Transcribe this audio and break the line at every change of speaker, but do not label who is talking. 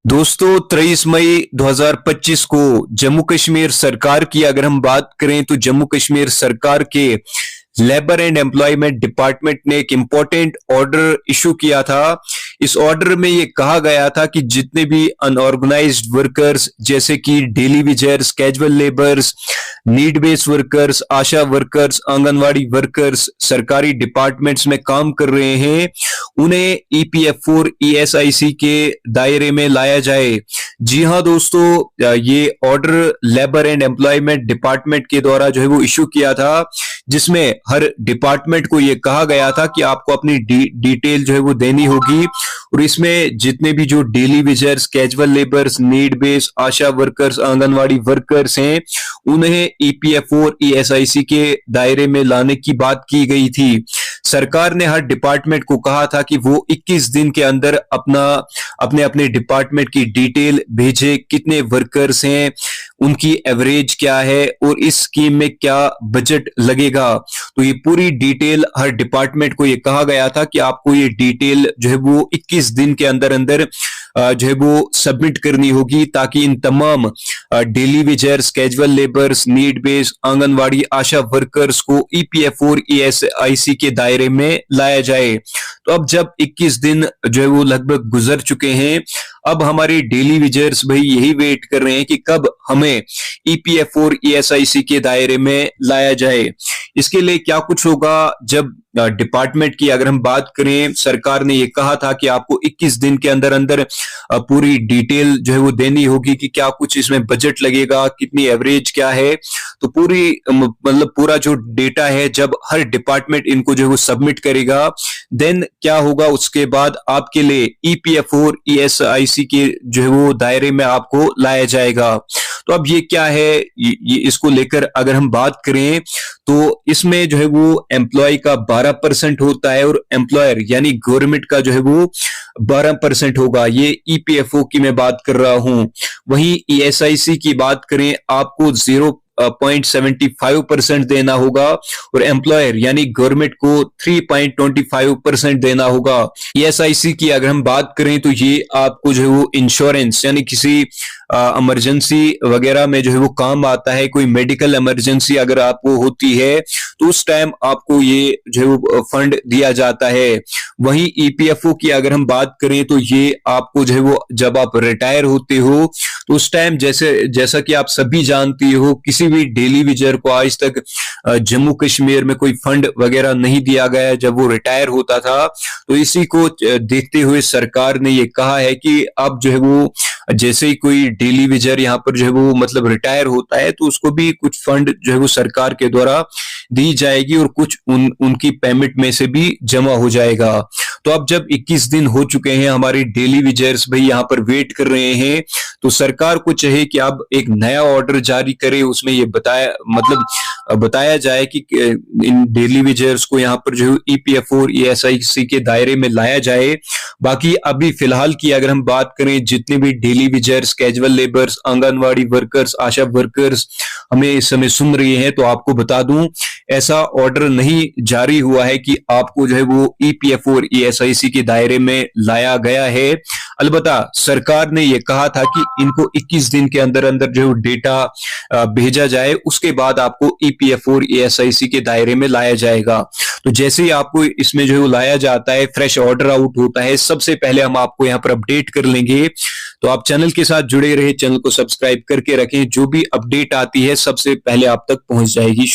दोस्तों 23 मई 2025 को जम्मू कश्मीर सरकार की अगर हम बात करें तो जम्मू कश्मीर सरकार के लेबर एंड एम्प्लॉयमेंट डिपार्टमेंट ने एक इंपॉर्टेंट ऑर्डर इशू किया था। इस ऑर्डर में ये कहा गया था कि जितने भी अनऑर्गेनाइज्ड वर्कर्स जैसे कि daily wagers, casual labours, need based workers, ASHA workers, anganwadi workers सरकारी डिपार्टमेंट्स में काम कर रहे हैं, उन्हें ईपीएफ और ईएसआईसी के दायरे में लाया जाए। जी हां दोस्तों, ये order labour and employment department के द्वारा जो है वो इशू किया था, जिसमें हर डिपार्टमेंट को ये कहा गया था कि आपको अपनी डिटेल जो है वो देनी होगी और इसमें जितने भी जो daily wagers, casual labours, need based, ASHA workers, anganwadi workers हैं, उन्हें ईपीएफ और ईएसआईसी के दायरे में लाने की बात की गई थी। सरकार ने हर डिपार्टमेंट को कहा था कि वो 21 दिन के अंदर अपने अपने डिपार्टमेंट की डिटेल भेजे, कितने वर्कर्स हैं, उनकी एवरेज क्या है और इस स्कीम में क्या बजट लगेगा। तो ये पूरी डिटेल हर डिपार्टमेंट को ये कहा गया था कि आपको ये डिटेल जो है वो 21 दिन के अंदर अंदर जो है वो सबमिट करनी होगी, ताकि इन तमाम daily wagers, casual labours, need based, anganwadi, ASHA workers को ईपीएफ और ईएसआईसी के दायरे में लाया जाए। तो अब जब 21 दिन जो है वो लगभग गुजर चुके हैं, अब हमारे डेली वेजर्स भाई यही वेट कर रहे हैं कि कब हमें ईपीएफ और ईएसआईसी के दायरे में लाया जाए। इसके लिए क्या कुछ होगा, जब डिपार्टमेंट की अगर हम बात करें, सरकार ने ये कहा था कि आपको 21 दिन के अंदर अंदर पूरी डिटेल जो है वो देनी होगी कि क्या कुछ इसमें बजट लगेगा, कितनी एवरेज क्या है। तो पूरी मतलब पूरा जो डेटा है जब हर डिपार्टमेंट इनको जो है वो सबमिट करेगा, देन क्या होगा, उसके बाद आपके लिए ईपीएफ और ईएसआईसी के जो है वो दायरे में आपको लाया जाएगा। तो अब ये क्या है, ये इसको लेकर अगर हम बात करें तो इसमें जो है वो एम्प्लॉय का 12% होता है और एम्प्लॉयर यानी गवर्नमेंट का जो है वो 12% होगा। ये ईपीएफओ की मैं बात कर रहा हूं। वहीं ईएसआईसी की बात करें, आपको 0.75% देना होगा और एम्प्लॉयर यानी गवर्नमेंट को 3.25% देना होगा। ईएसआईसी की अगर हम बात करें तो ये आपको जो है वो इंश्योरेंस यानी किसी इमरजेंसी वगैरह में जो है वो काम आता है। कोई मेडिकल इमरजेंसी अगर आपको होती है तो उस टाइम आपको ये जो है वो फंड दिया जाता है। वहीं ईपीएफओ की अगर हम बात करें तो ये आपको जो है वो जब आप रिटायर होते हो तो उस टाइम जैसा कि आप सभी जानती हो, किसी भी डेली वेजर को आज तक जम्मू कश्मीर में कोई फंड वगैरह नहीं दिया गया जब वो रिटायर होता था। तो इसी को देखते हुए सरकार ने ये कहा है कि अब जो है वो जैसे ही कोई डेली वेजर यहाँ पर जो है वो मतलब रिटायर होता है तो उसको भी कुछ फंड जो है वो सरकार के द्वारा दी जाएगी और कुछ उनकी पेमेंट में से भी जमा हो जाएगा। तो अब जब 21 दिन हो चुके हैं, हमारे डेली वेजर्स भाई यहाँ पर वेट कर रहे हैं, तो सरकार को चाहिए कि अब एक नया ऑर्डर जारी करे, उसमें ये बताया जाए कि इन डेली वेजर्स को यहाँ पर जो ईपीएफ और ईएसआईसी के दायरे में लाया जाए। बाकी अभी फिलहाल की अगर हम बात करें, जितने भी daily wagers, casual labours, anganwadi workers, ASHA workers हमें इस समय सुन रही हैं, तो आपको बता दूं ऐसा ऑर्डर नहीं जारी हुआ है कि आपको जो है वो ईपीएफ और ईएसआईसी के दायरे में लाया गया है। अलबत्ता सरकार ने यह कहा था कि इनको 21 दिन के अंदर अंदर जो डेटा भेजा जाए, उसके बाद आपको ईपीएफ और ईएसआईसी के दायरे में लाया जाएगा। तो जैसे ही आपको इसमें जो लाया जाता है, फ्रेश ऑर्डर आउट होता है, सबसे पहले हम आपको यहाँ पर अपडेट कर लेंगे। तो आप चैनल के साथ जुड़े रहे, चैनल को सब्सक्राइब करके रखें, जो भी अपडेट आती है सबसे पहले आप तक पहुंच जाएगी।